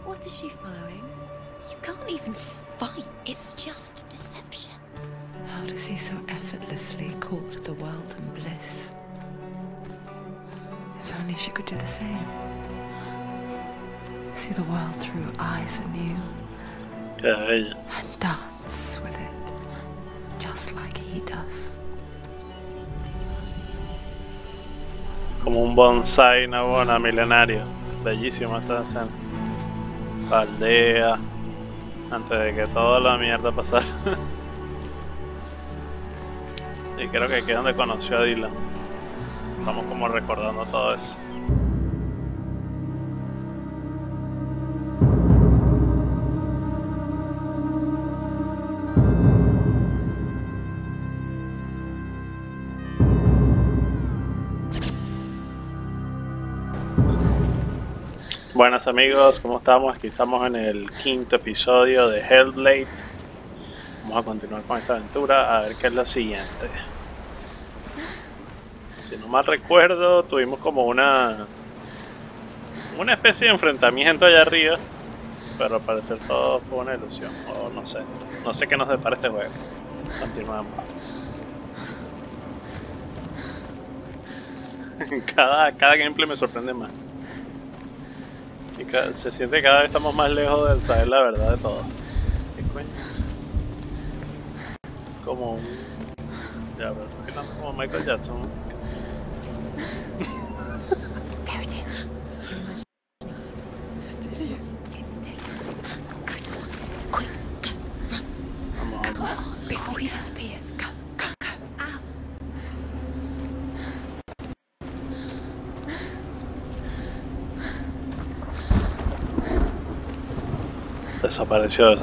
What is she following? You can't even fight. It's just deception. How does he so effortlessly court the world and bliss? If only she could do the same. See the world through eyes anew. Yeah. And dance with it, just like he does. Como un bonsai, una buena milenario. Bellísima esta escena. La aldea. Antes de que toda la mierda pasara. Y creo que aquí es donde conoció a Dylan. Estamos como recordando todo eso. Buenas amigos, ¿cómo estamos? Aquí estamos en el quinto episodio de Hellblade. Vamos a continuar con esta aventura a ver qué es lo siguiente. Si no mal recuerdo, tuvimos como una especie de enfrentamiento allá arriba, pero al parecer todo fue una ilusión, o no sé qué nos depara este juego. Continuamos. Cada gameplay me sorprende más. Y se siente que cada vez estamos más lejos de saber la verdad de todo. ¿Qué coño es eso? Como un... Ya, pero ¿por qué no? Como Michael Jackson. There it is. It's Dylan. Go towards him. Quick, go, run. Come on, before he disappears. Go, go, go. Ow. Desapareció.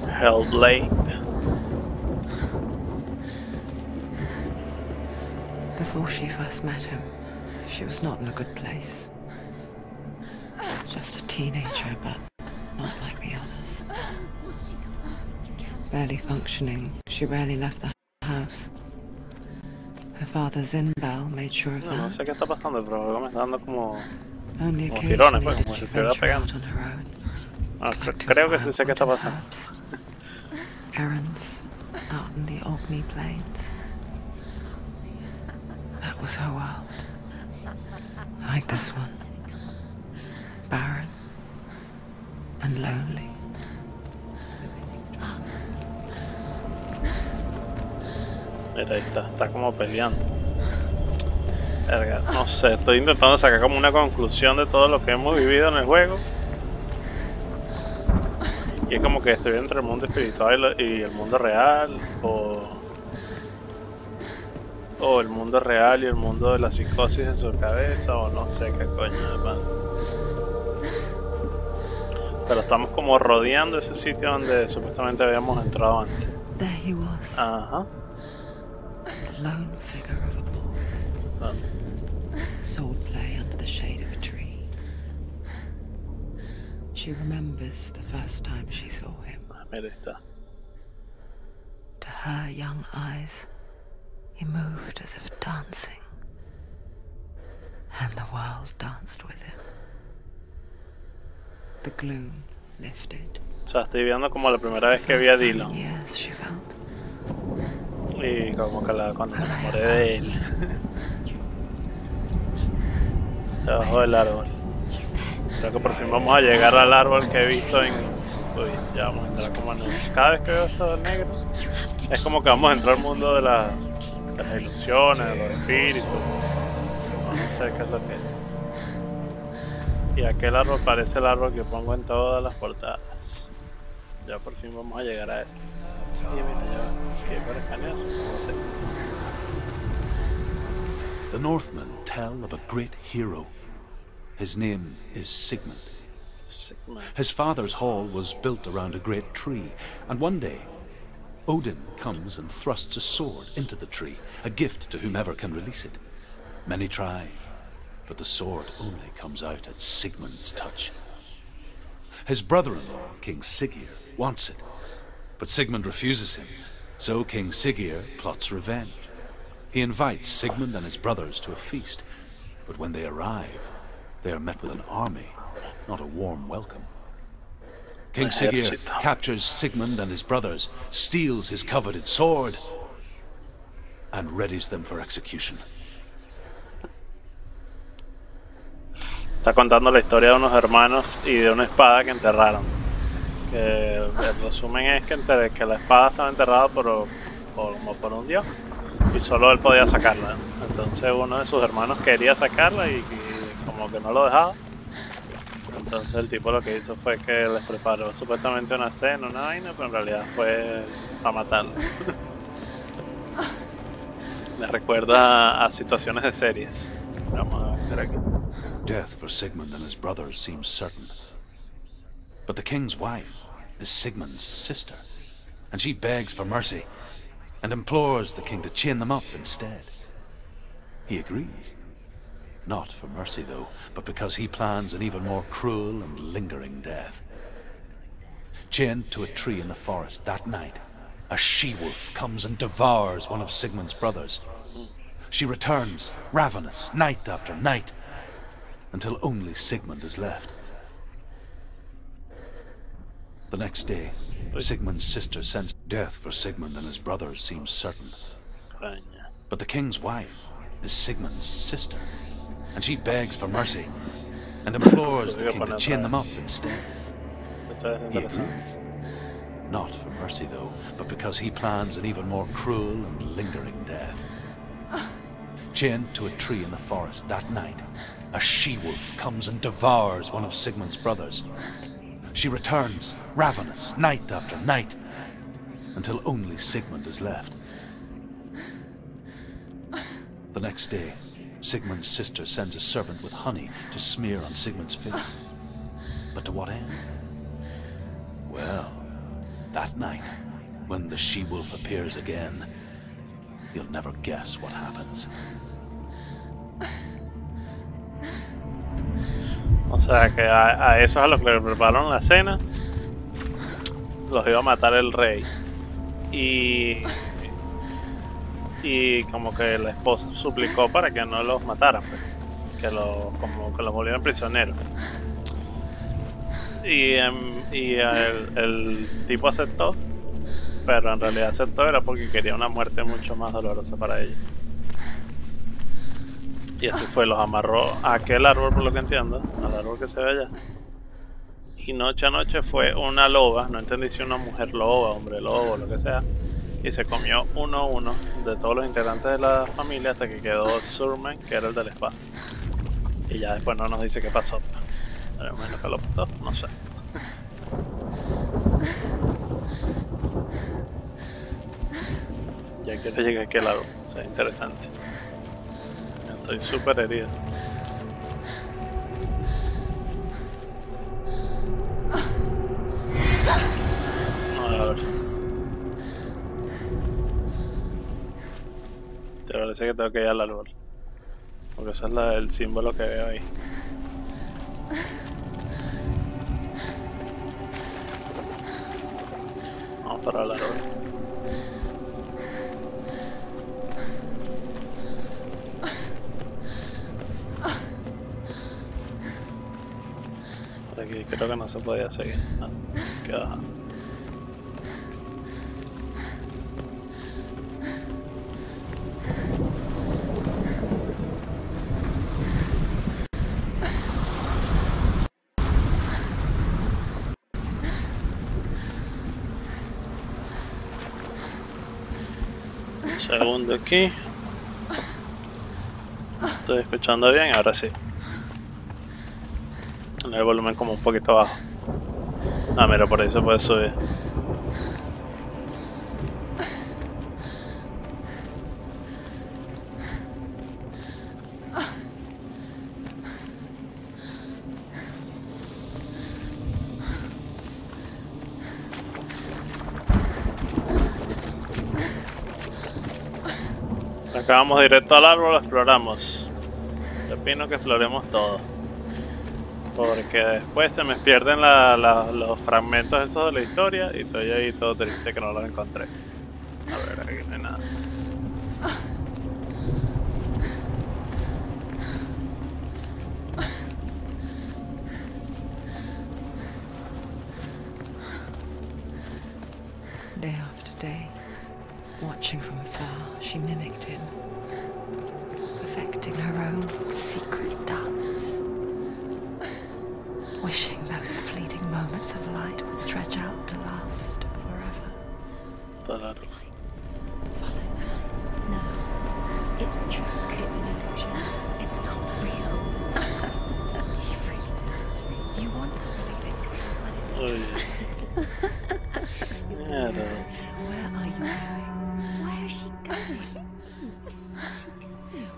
Hellblade. Before she first met him, she was not in a good place. Just a teenager, but not like the others. Barely functioning, she rarely left the house. Her father's in-bell made sure of that. No sé qué está pasando, pero luego me está dando como Only tirones, occasionally pues, did como she si estuviera venture out pegando. on her own. Creo que sí sé qué está pasando. Errands out in the Orkney Plains. That was her world. Like this one. Barren and lonely. Mira, ahí está como peleando. Verga, no sé, estoy intentando sacar como una conclusión de todo lo que hemos vivido en el juego. Y es como que estoy entre el mundo espiritual y el mundo real, o el mundo real y el mundo de la psicosis en su cabeza, o no sé qué coño, hermano. Pero estamos como rodeando ese sitio donde supuestamente habíamos entrado antes. There he was. Ajá. The lone figure of a boy. Swordplay under the shade of a tree. She remembers the first time she saw him. Mira, ahí está. To her young eyes, he moved as if dancing, and the world danced with him. The gloom lifted. O sea, estoy viendo como la primera vez que vi a Dylan. Yes, she felt. Y como que cuando me enamoré de él. Debajo del árbol. Creo que por fin vamos a llegar al árbol que he visto en... Uy, ya vamos a entrar como en... Cada vez que veo esto del negro, es como que vamos a entrar al mundo de las ilusiones, de los espíritus. No sé qué es lo que es. Y aquel árbol parece el árbol que pongo en todas las portadas. Ya por fin vamos a llegar a él. Y mira, ya ¿qué para escanear? No sé. The Northmen tell of a great hero. His name is Sigmund. His father's hall was built around a great tree, and one day, Odin comes and thrusts a sword into the tree, a gift to whomever can release it. Many try, but the sword only comes out at Sigmund's touch. His brother-in-law, King Siggeir, wants it, but Sigmund refuses him, So King Siggeir plots revenge. He invites Sigmund and his brothers to a feast, but when they arrive, they are met with an army, not a warm welcome. King Siggeir captures Sigmund and his brothers, steals his coveted sword, and readies them for execution. Está contando la historia de unos hermanos y de una espada que enterraron. Que el resumen es que la espada estaba enterrada como por un dios y solo él podía sacarla. Entonces uno de sus hermanos quería sacarla y como que no lo dejaba. Entonces el tipo lo que hizo fue que les preparó supuestamente una cena, una vaina, pero en realidad fue para matarlo. Me recuerda a situaciones de series. Vamos a ver aquí. Death for Sigmund and his brothers seems certain. But the king's wife is Sigmund's sister, and she begs for mercy and implores the king to chain them up instead. He agrees. Not for mercy, though, but because he plans an even more cruel and lingering death. Chained to a tree in the forest that night, a she-wolf comes and devours one of Sigmund's brothers. She returns, ravenous, night after night, until only Sigmund is left. The next day, Sigmund's sister sends death for Sigmund and his brothers seems certain. But the king's wife is Sigmund's sister, and she begs for mercy and implores the king to chain them up instead. He agrees. Not for mercy, though, but because he plans an even more cruel and lingering death. Chained to a tree in the forest that night, a she-wolf comes and devours one of Sigmund's brothers. She returns, ravenous, night after night, until only Sigmund is left. The next day, Sigmund's sister sends a servant with honey to smear on Sigmund's face. But to what end? Well, that night, when the she-wolf appears again, you'll never guess what happens. O sea que a esos a los que le prepararon la cena los iba a matar el rey y como que la esposa suplicó para que no los mataran, pues, como que los volvieran prisioneros y el tipo aceptó, pero en realidad aceptó era porque quería una muerte mucho más dolorosa para ella. Y así fue, los amarró a aquel árbol, por lo que entiendo, al árbol que se ve allá. Y noche a noche fue una loba, no entendí si una mujer loba, hombre lobo, lo que sea. Y se comió uno a uno de todos los integrantes de la familia hasta que quedó Sigmund, que era el de la espada. Y ya después no nos dice qué pasó. Pero menos que lo mató, no sé. Ya quiero llegar a aquel árbol, o sea, interesante. Estoy súper herido. A ver. Te parece que tengo que ir al árbol. Porque ese es el símbolo que veo ahí. Vamos para el árbol. Aquí creo que no se podía seguir. No, queda bajando. Un segundo aquí. Estoy escuchando bien, ahora sí. El volumen como un poquito bajo. Ah, mira, por ahí se puede subir. Acá vamos directo al árbol, lo exploramos. Yo opino que exploremos todo. Porque después se me pierden los fragmentos esos de la historia y estoy ahí todo triste que no los encontré. A ver, aquí no hay nada. Day after day, watching from afar, she mimicked him, perfecting her own secret dance, wishing those fleeting moments of light would stretch out to last forever. Follow that. No, it's a trick. It's an illusion. It's not real. Do you really think it's real? You want to believe it's real when it's a trick. Yeah, where are you going? Where is she going?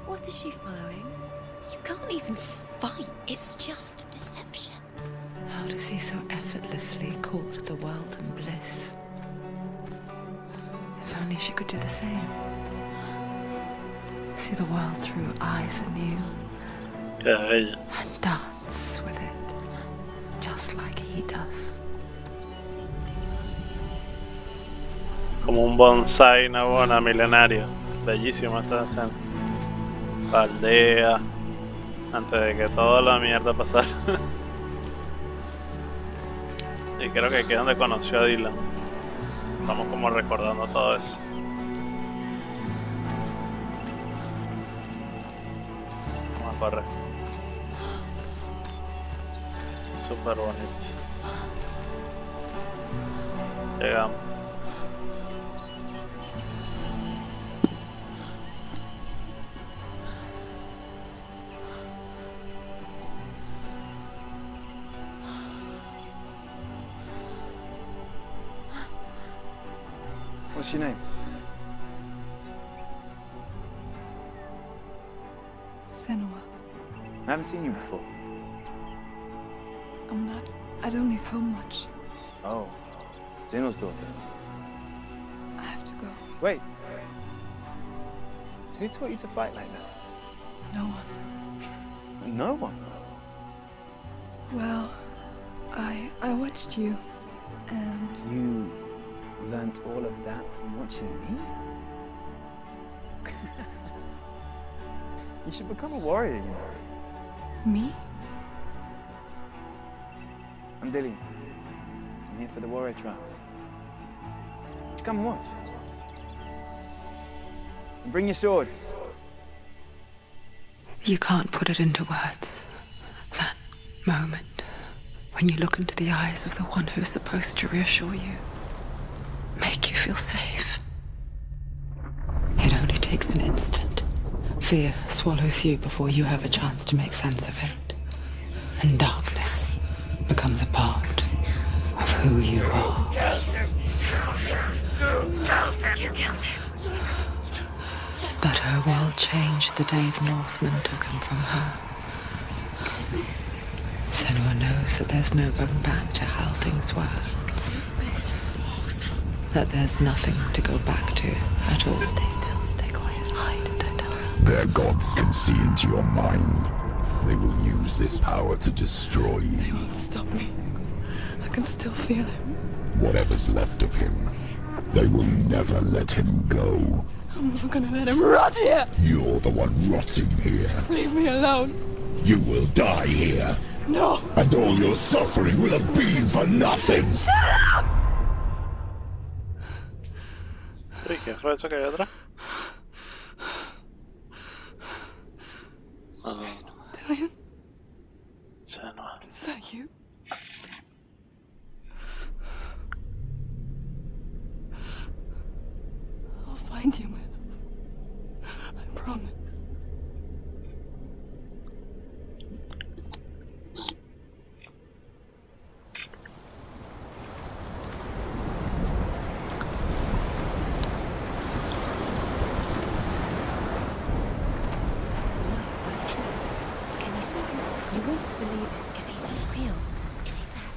What is she following? You can't even fight. It's just deception. How does he so effortlessly court the world and bliss? If only she could do the same. See the world through eyes anew. Yeah. And dance with it, just like he does. Como un bonsai, una buena milenario. Bellísima esta escena. La aldea. Antes de que toda la mierda pasara. Y creo que aquí es donde conoció a Dylan. Estamos como recordando todo eso. Vamos a correr. Súper bonito. Llegamos. What's your name? Senua. I haven't seen you before. I don't leave home much. Oh, Zeno's daughter. I have to go. Wait. Who taught you to fight like that? No one. No one? Well, I watched you, and... You learnt all of that from watching me? You should become a warrior, you know. Me? I'm Dillian. I'm here for the warrior trials. Just come and watch. And bring your sword. You can't put it into words. That moment when you look into the eyes of the one who is supposed to reassure you, make you feel safe. It only takes an instant. Fear swallows you before you have a chance to make sense of it. And darkness becomes a part of who you are. You killed him. But her world changed the day the Northmen took him from her. Senua knows that there's no going back to how things were. That there's nothing to go back to at all. Stay still, stay quiet, hide, don't tell her. Their gods can see into your mind. They will use this power to destroy you. They won't stop me. I can still feel him. Whatever's left of him, they will never let him go. I'm not gonna let him rot here! You're the one rotting here. Leave me alone. You will die here. No! And all your suffering will have been for nothing. Shut up! Uy, ¿qué fue eso que hay atrás? Dillian? Senua. Is that you? I'll find you, man. I promise. Can you see him? You want to believe it. Is he real? Is he there?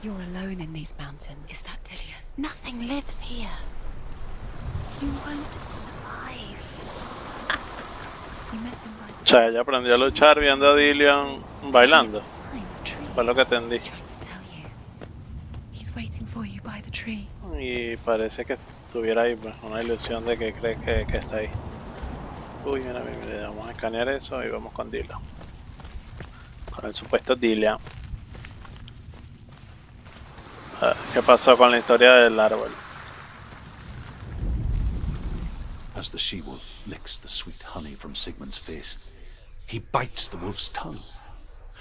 You're alone in these mountains. Is that Dillian? Nothing lives here. You won't survive. You met him right. O sea, ella aprendió a luchar viendo a Dillian bailando. Fue lo que entendí. waiting for you by the tree. Y parece que estuviera ahí, pues, una ilusión de que cree que está ahí. Uy, mira, vamos a escanear eso y vamos con Dylan. Con el supuesto Dylan. ¿Qué pasó con la historia del árbol? As the she-wolf licks the sweet honey from Sigmund's face, he bites the wolf's tongue.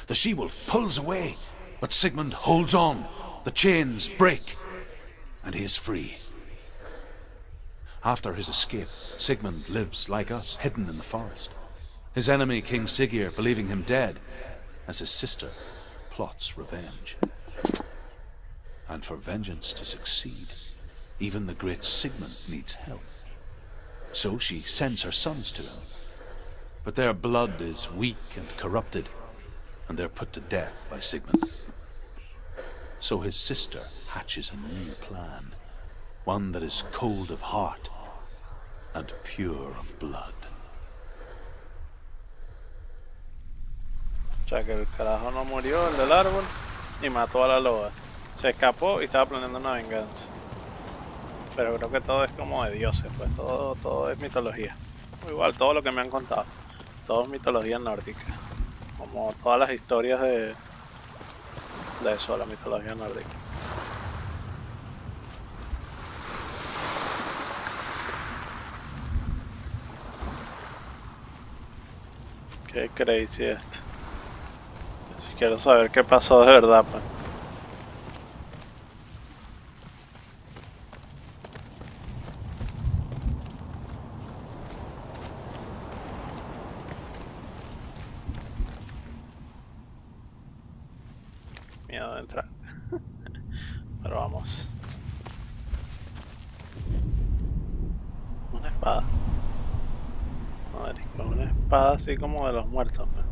The she-wolf pulls away, but Sigmund holds on. The chains break, and he is free. After his escape, Sigmund lives like us, hidden in the forest. His enemy, King Siggeir, believing him dead, as his sister plots revenge. And for vengeance to succeed, even the great Sigmund needs help. So she sends her sons to him. But their blood is weak and corrupted, and they're put to death by Sigmund. So his sister hatches a new plan, one that is cold of heart and pure of blood. O sea que el carajo no murió, el del árbol, y mató a la loba. Se escapó y estaba planeando una venganza. Pero creo que todo es como de dioses, pues todo es mitología. Igual todo lo que me han contado, todo es mitología nórdica. Como todas las historias de eso, la mitología nórdica. Qué crazy esto. Quiero saber qué pasó de verdad, pues. Miedo de entrar. Pero vamos. Una espada. Madre, con una espada así como de los muertos, pues.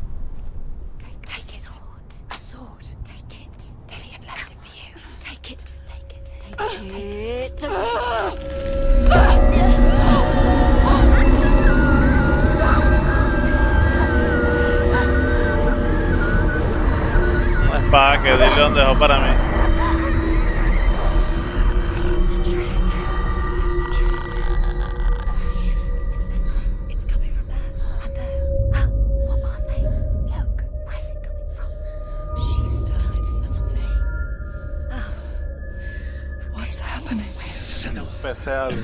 Una espada que Dylan dejó para mí.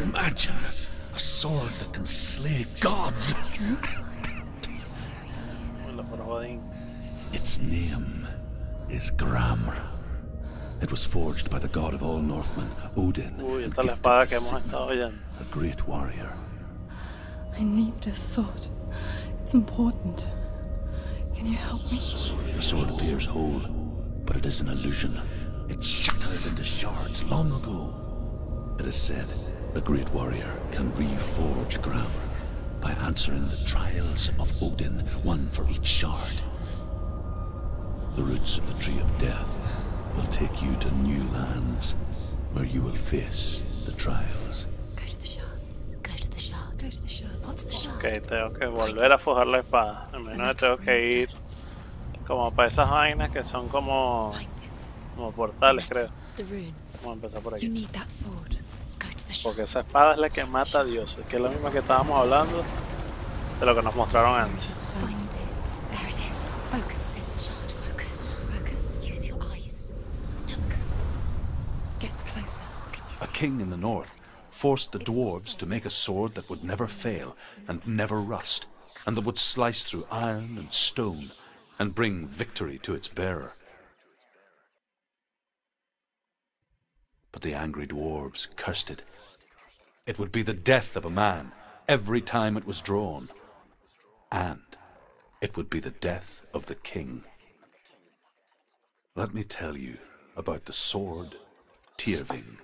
Imagine a sword that can slay gods. Its name is Gramr. It was forged by the god of all Northmen, Odin, and gifted to Sigmund, a great warrior. I need this sword. It's important. Can you help me? The sword appears whole, but it is an illusion. It shattered into shards long ago. It is said the great warrior can reforge Gramr by answering the trials of Odin, one for each shard. The roots of the Tree of Death will take you to new lands, where you will face the trials. Go to the shards. Go to the shard. Go to the shards. What's the shard? Ok, tengo que volver a forjar la espada. A menos que tengo que ir como para esas vainas que son como portales, creo. Vamos a empezar por aquí. Porque esa espada es la que mata a dioses, que es la misma que estábamos hablando de lo que nos mostraron antes. A king in the north forced the dwarves to make a sword that would never fail and never rust, and that would slice through iron and stone and bring victory to its bearer. But the angry dwarves cursed it. It would be the death of a man every time it was drawn, and it would be the death of the king. Let me tell you about the sword Tyrfing.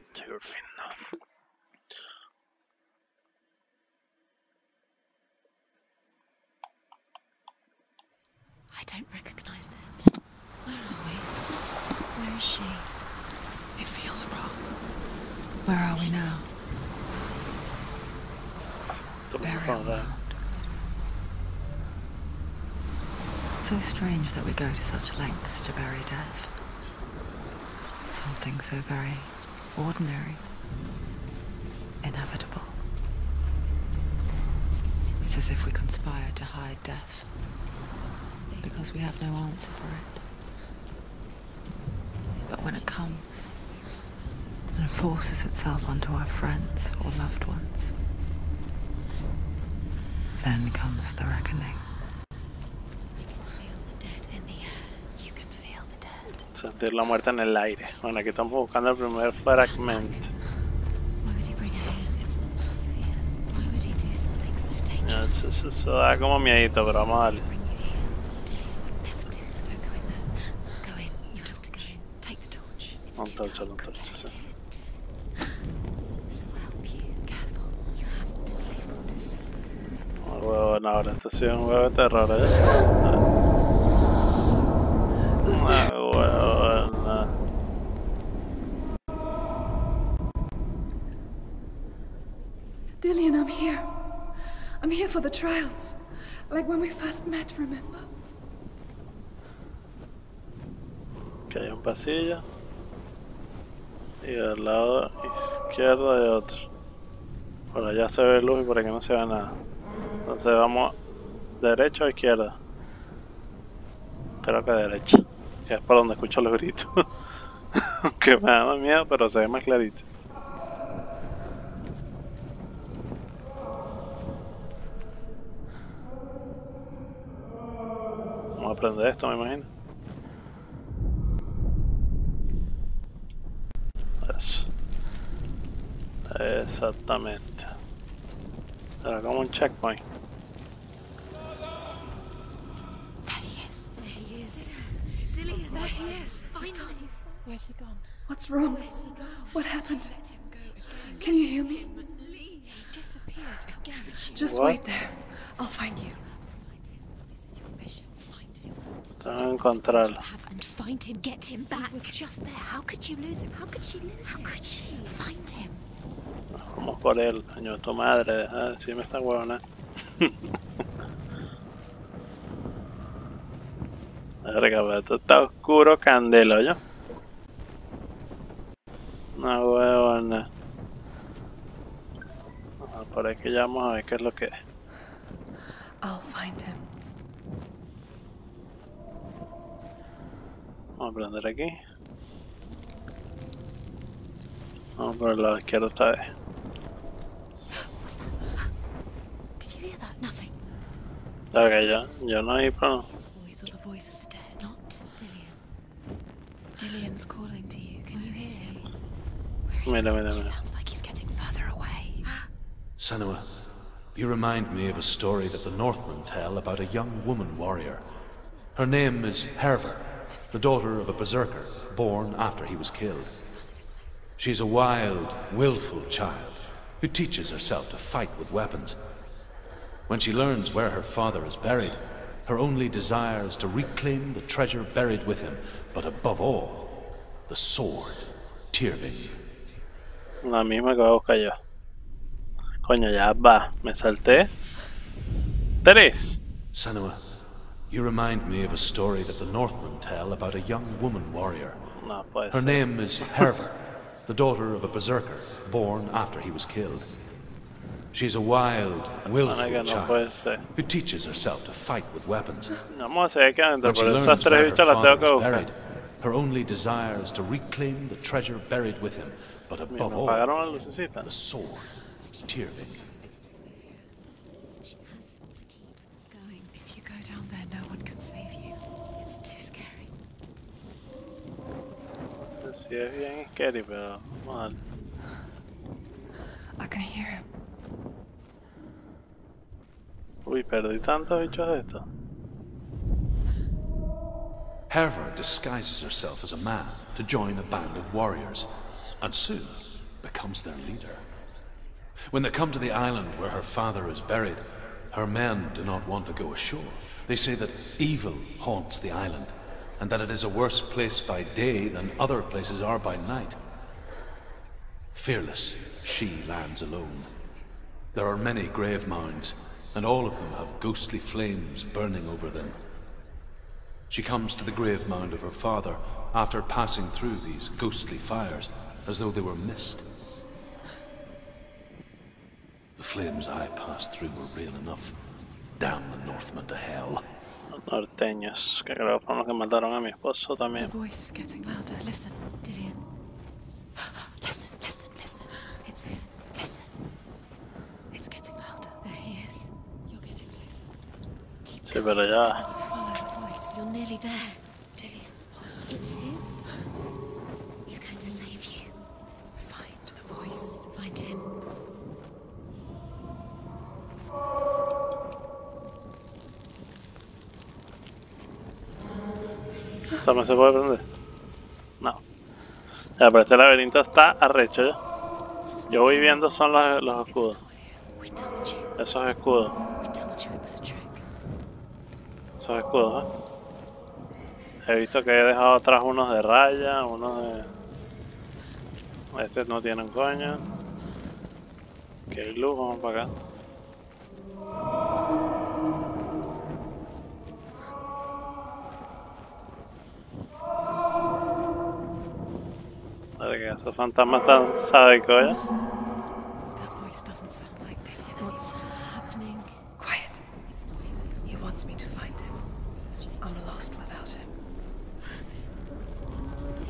I don't recognize this. Where are we? Where is she? It feels wrong. Where are we now? Burial mound. So strange that we go to such lengths to bury death. something so very ordinary, inevitable. It's as if we conspire to hide death, because we have no answer for it. But when it comes and forces itself onto our friends or loved ones, then comes the reckoning. Sentir la muerte en el aire. Bueno, aquí estamos buscando el primer fragmento. Eso da como miedito, pero vamos a darle. Un torcho, sí. Un huevo, no, ahora esto ha sido un huevo de terror, Una huevona. Dillian, I'm here. I'm here for the trials. Like when we first met, remember? Que hay un pasillo. Y del lado izquierdo hay otro. Por allá se ve luz y por aquí no se ve nada. Entonces vamos derecha o izquierda. Creo que derecha. Que es por donde escucho los gritos. Aunque me da más miedo, pero se ve más clarito. Vamos a aprender esto, me imagino. Eso. Exactamente. Era como un checkpoint. There he is. There he is. Dillian, there he is. Finally. Where's he gone? What's wrong? What happened? Can you hear me? He disappeared again. Just What? wait there. I'll find you. This is your mission. Find him. Tengo que encontrarlo. And find him. Get him back. He was just there. How could you lose him? How could she lose him? How could she? Find him. Vamos por él, coño de tu madre, deja de decirme esa huevona. Verga, pero esto está oscuro candela, ¿yo? Una huevona. Por ahí que ya vamos a ver qué es lo que es. I'll find him. Vamos a prender aquí. Vamos por el lado izquierdo esta vez. What's that? Did you hear that? Nothing. Verga, yo no hay pro. His voice or the voice of the dead. Not Dillian. Dillian's calling to you. Can you hear him? Mira. He sounds like he's getting further away. Senua, you remind me of a story that the Northmen tell about a young woman warrior. Her name is Herver, the daughter of a berserker born after he was killed. She's a wild, willful child who teaches herself to fight with weapons. When she learns where her father is buried, her only desire is to reclaim the treasure buried with him, but above all, the sword, Tyrving. La misma que voy a buscar yo. Coño, ya va, me salté. 3. Senua, you remind me of a story that the Northmen tell about a young woman warrior. No puede Her ser. name is Herver, the daughter of a berserker born after he was killed. She's a wild, willful No child puede ser. who teaches herself to fight with weapons. Vamos a seguir aquí adentro, When she pero learns esas where 3 her bichas las father tengo que is buscar. buried, her only desire is to reclaim the treasure buried with him, but Mira, above me all, apagaron la lucecita. the sword, Tyrving. It's not safe here. She has to keep going. If you go down there, no one can save you. It's too scary. Sí, es bien scary, pero vamos a darle. I can hear him. Uy, perdí tantos bichos de estos. Herver disguises herself as a man to join a band of warriors, and soon becomes their leader. When they come to the island where her father is buried, her men do not want to go ashore. They say that evil haunts the island, and that it is a worse place by day than other places are by night. Fearless, she lands alone. There are many grave mounds, and all of them have ghostly flames burning over them. She comes to the grave mound of her father after passing through these ghostly fires as though they were mist. The flames I passed through were real enough. Damn the Northmen to hell. Los norteños, que creo que fueron los que mataron a mi esposo también. The voice is getting louder. Listen, Dillian. Listen, listen, listen. It's him. Listen. It's getting louder. There he is. You're getting closer. Sí, pero ya. Follow the voice. You're nearly there. Dillian. It's him. He's going to save you. Find the voice. Find him. ¿Esto no se puede prender? No. Ya, pero este laberinto está arrecho ya. Yo voy viendo son los escudos. We told you. Esos escudos. We told you it was a trick. Esos escudos, He visto que he dejado atrás unos de raya, unos de... Estos no tienen coña. Que hay luz, vamos para acá. Madre que esos fantasmas están sádicos, ¿ya? That voice doesn't sound like Dillian. What's happening? Quiet. It's not him. He wants me to find him. I'm lost without him. It's not him.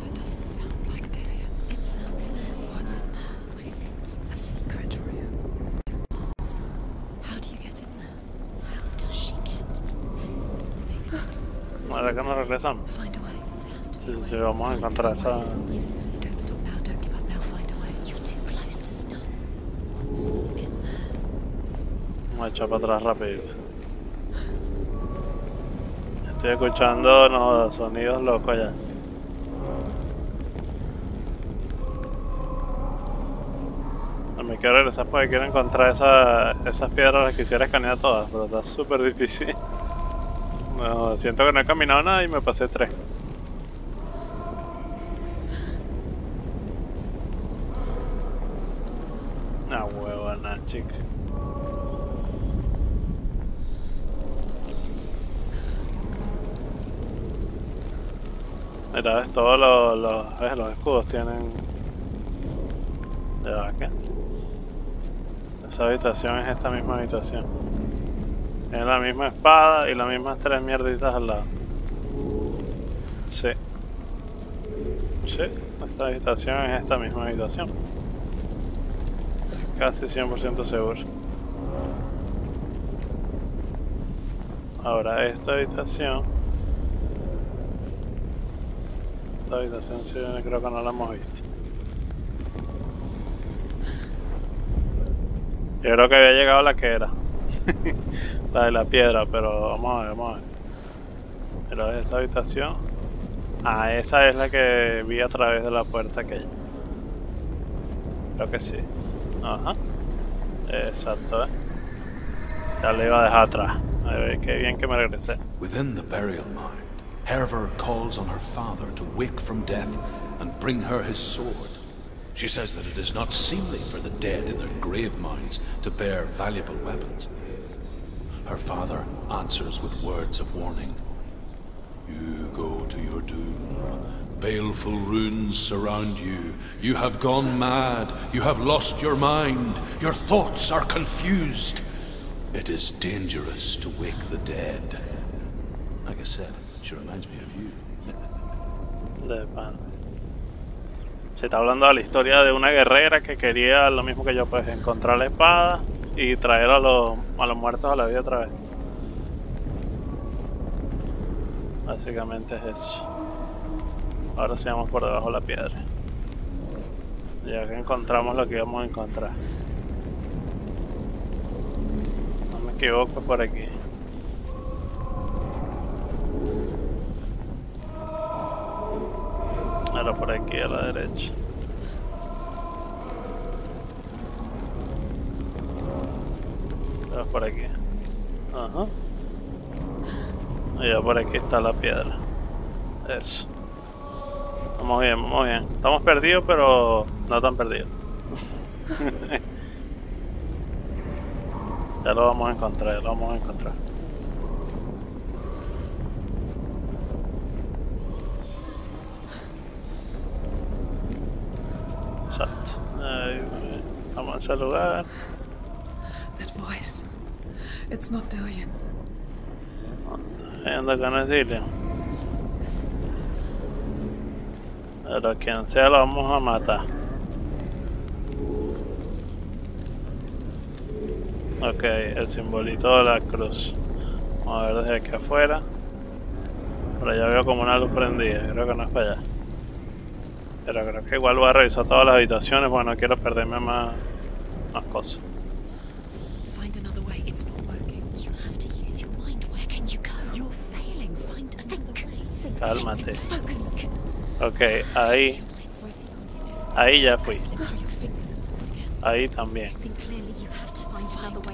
That doesn't sound like Dillian. It sounds less. What's in there? What is it? A secret room. Boss. How do you get in there? How does she get in there? Madre que nos regresamos. Find a way. There has to be Sí, a way. sí, vamos a encontrar esa... There's always a way. Don't stop now. Don't give up now. Find a way. You're too close to stop. What's in there? Vamos a echar para atrás rápido. Estoy escuchando no, sonidos locos ya. No me quiero regresar porque quiero encontrar esas piedras las quisiera escanear todas, pero está súper difícil. No, siento que no he caminado nada y me pasé 3. Una huevona, chica. Mira, ves, todos los escudos tienen... ¿Ya qué? Esa habitación es esta misma habitación. Tiene la misma espada y las mismas 3 mierditas al lado. Sí. Sí, esta habitación es esta misma habitación. Casi 100% seguro. Ahora esta habitación sí, creo que no la hemos visto. Yo creo que había llegado la que era. La de la piedra, pero vamos a ver, vamos a ver. Pero esa habitación... Ah, esa es la que vi a través de la puerta aquella. Creo que sí. Ajá. Exacto, Ya le iba a dejar atrás. A ver, qué bien que me regresé. Within the burial mound, Hervor calls on her father to wake from death and bring her his sword. She says that it is not seemly for the dead in their grave mounds to bear valuable weapons. Her father answers with words of warning. You go to your doom. Baleful runes surround you. You have gone mad. You have lost your mind. Your thoughts are confused. It is dangerous to wake the dead. Like I said, she reminds me of you. De pan. Se está hablando de la historia de una guerrera que quería lo mismo que yo, pues encontrar la espada y traer a los muertos a la vida otra vez. Básicamente es eso. Ahora sí vamos por debajo de la piedra. Ya que encontramos lo que íbamos a encontrar. No me equivoco, por aquí. Ahora por aquí a la derecha. Ahora por aquí. Ajá. Y ya por aquí está la piedra. Eso. Vamos bien, vamos bien. Estamos perdidos, pero no tan perdidos. Ya lo vamos a encontrar, ya lo vamos a encontrar. a ese lugar. That voice. It's not Dillian. Anda que no es Dillian. Pero quien sea lo vamos a matar. Ok, el simbolito de la cruz. Vamos a ver desde aquí afuera. Por allá veo como una luz prendida, creo que no es para allá. Pero creo que igual voy a revisar todas las habitaciones porque no quiero perderme más cosas. Find another way. It's not working. You have to use your mind. Where can you go? You're failing. Find another way. Cálmate. Focus. Ok, ahí. Ahí ya fui. Ahí también.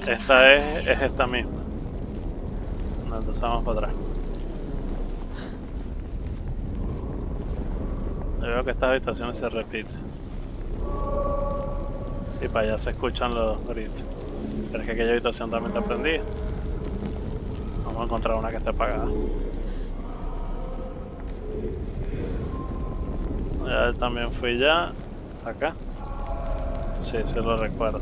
Esta es esta misma. No, entonces vamos para atrás. Yo veo que estas habitaciones se repiten. Y para allá se escuchan los gritos. Pero es que aquella habitación también está prendida. Vamos a encontrar una que esté apagada. Ya también fui ya. Acá. Sí, sí lo recuerdo.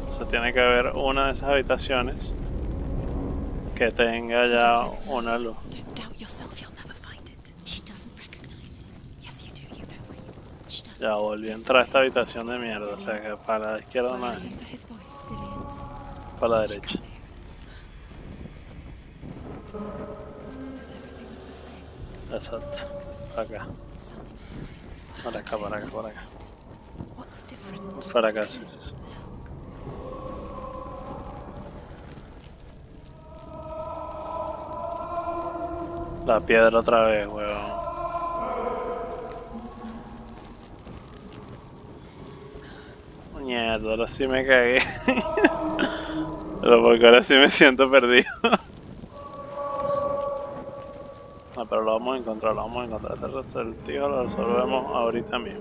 Entonces tiene que haber una de esas habitaciones que tenga ya una luz. Ya volví a entrar a esta habitación de mierda, o sea que para la izquierda no es. Para la derecha. Exacto. Acá. Para acá, para acá, para acá. Para acá, sí, sí, sí. La piedra otra vez, weón. Mierda, ahora sí me cagué. Pero porque ahora sí me siento perdido. No, pero lo vamos a encontrar, lo vamos a encontrar. Este acertijo lo resolvemos ahorita mismo.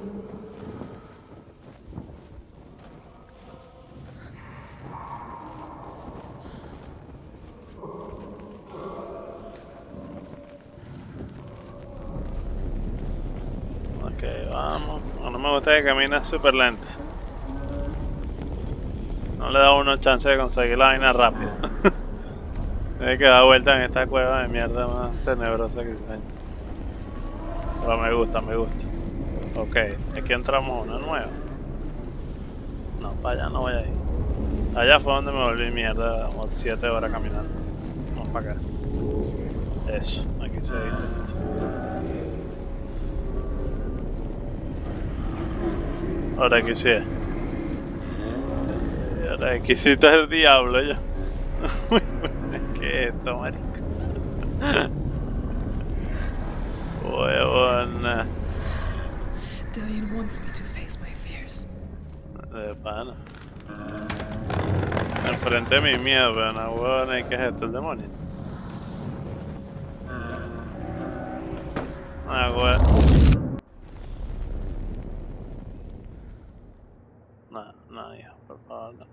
Ok, vamos. No me gusta que camine súper lento. No le da uno chance de conseguir la vaina rápido. Tiene que dar vuelta en esta cueva de mierda más tenebrosa que hay. Pero me gusta, me gusta. Ok, aquí entramos una nueva. No, para allá no voy a ir. Allá fue donde me volví mierda, como 7 horas caminando. Vamos para acá. Eso, aquí se ve esto. Ahora aquí sí es. Ahora aquí sí está el diablo yo. ¿Qué es esto, marico? Huevona. Dillian wants me to face my fears. De pana. Enfrenté mi miedo, pero no, huevona, ¿qué es esto? ¿El demonio? Ah, huevón. No, no, hijo, por favor, no.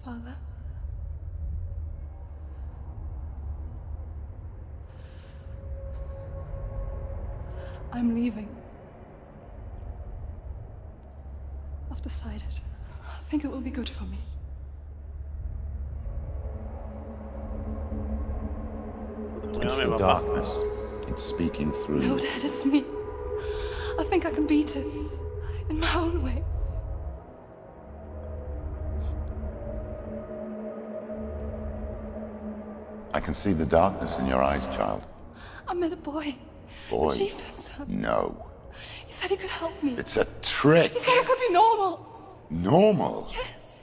Father? I'm leaving. I've decided. I think it will be good for me. It's the darkness. It's speaking through No, you. Dad, it's me. I think I can beat it. In my own way. I can see the darkness in your eyes, child. I met a boy. Boy? The chieftain's son. No. He said he could help me. It's a trick. He said I could be normal. Normal? Yes.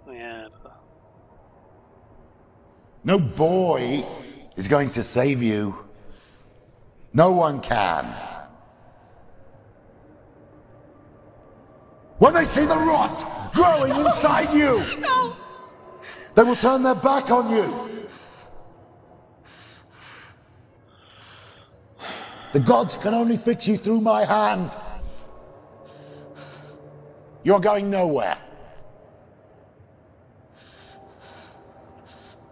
Mierda. No boy is going to save you. No one can. When they see the rot growing inside you, No! they will turn their back on you. The gods can only fix you through my hand. You're going nowhere.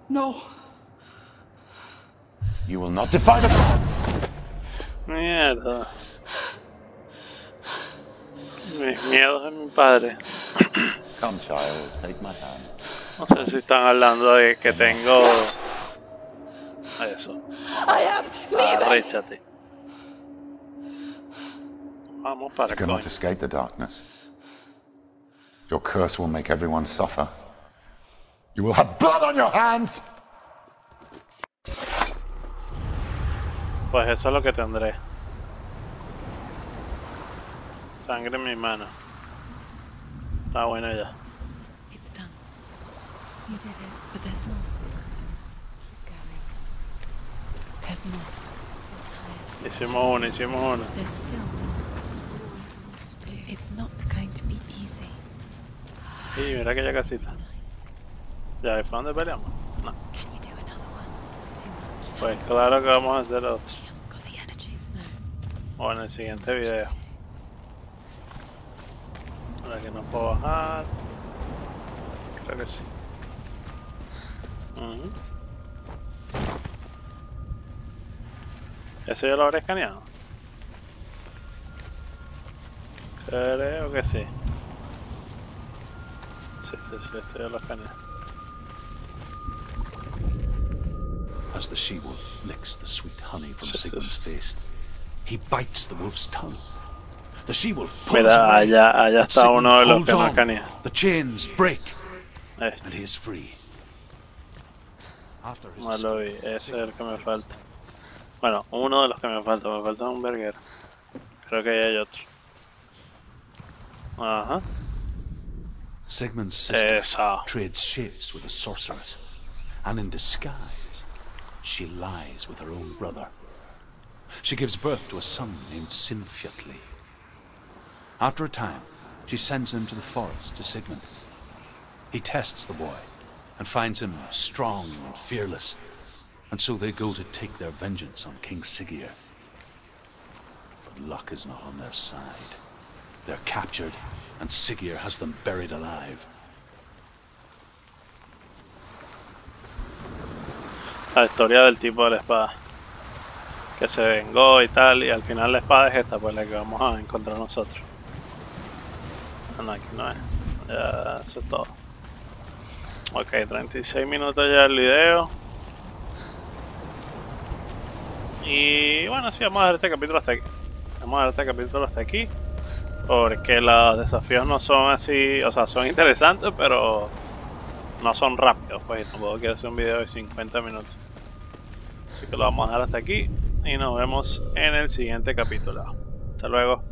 No. You You will not defy the gods! Mierda. Mis miedos de mi padre. Come, child, take my hand. No sé si están hablando de que tengo... Eso. Arréchate. Vamos para You acá. cannot escape the darkness. Your curse will make everyone suffer. You will have blood on your hands! Pues eso es lo que tendré. Sangre en mi mano. Está bueno ya. It's done. You did it, but there's more. Keep going. There's more. You're tired. Hicimos uno. There's still more. There's always more to do. It's not going to be easy. Sí, mira aquella casita. ¿Ya ahí fue donde peleamos? No. Can you do another one? It's too much. Pues claro que vamos a hacer otro. She hasn't got the energy. No. O en el siguiente video. Ahora que no puedo bajar. Creo que sí. ¿Eso yo lo habré escaneado? Creo que sí. Sí, esto yo lo escaneé. As the she-wolf licks the sweet honey from Sigmund's face, he bites the wolf's tongue. The she-wolf pulls Mira, away, allá but está Sigmund uno de los holds que no on. escaneé. The chains break, and Este, he is free. After his no lo vi, escape, ese es el que me falta. Bueno, uno de los que me falta un verguero. Creo que ahí hay otro. Ajá. Sigmund's sister Esa. trades shapes with a sorceress, and in disguise, she lies with her own brother. She gives birth to a son named Sinfjotli. After a time, she sends him to the forest to Sigmund. He tests the boy and finds him strong and fearless, and so they go to take their vengeance on King Siggeir. But luck is not on their side. They're captured, and Siggeir has them buried alive. La historia del tipo de la espada. Que se vengó y tal, y al final la espada es esta, pues la que vamos a encontrar nosotros. No, aquí no es. Ya, eso es todo. Ok, 36 minutos ya el video. Y bueno, sí, vamos a dejar este capítulo hasta aquí. Vamos a dejar este capítulo hasta aquí. Porque los desafíos no son así, o sea, son interesantes, pero no son rápidos, pues tampoco quiero hacer un video de 50 minutos. Así que lo vamos a dejar hasta aquí y nos vemos en el siguiente capítulo. Hasta luego.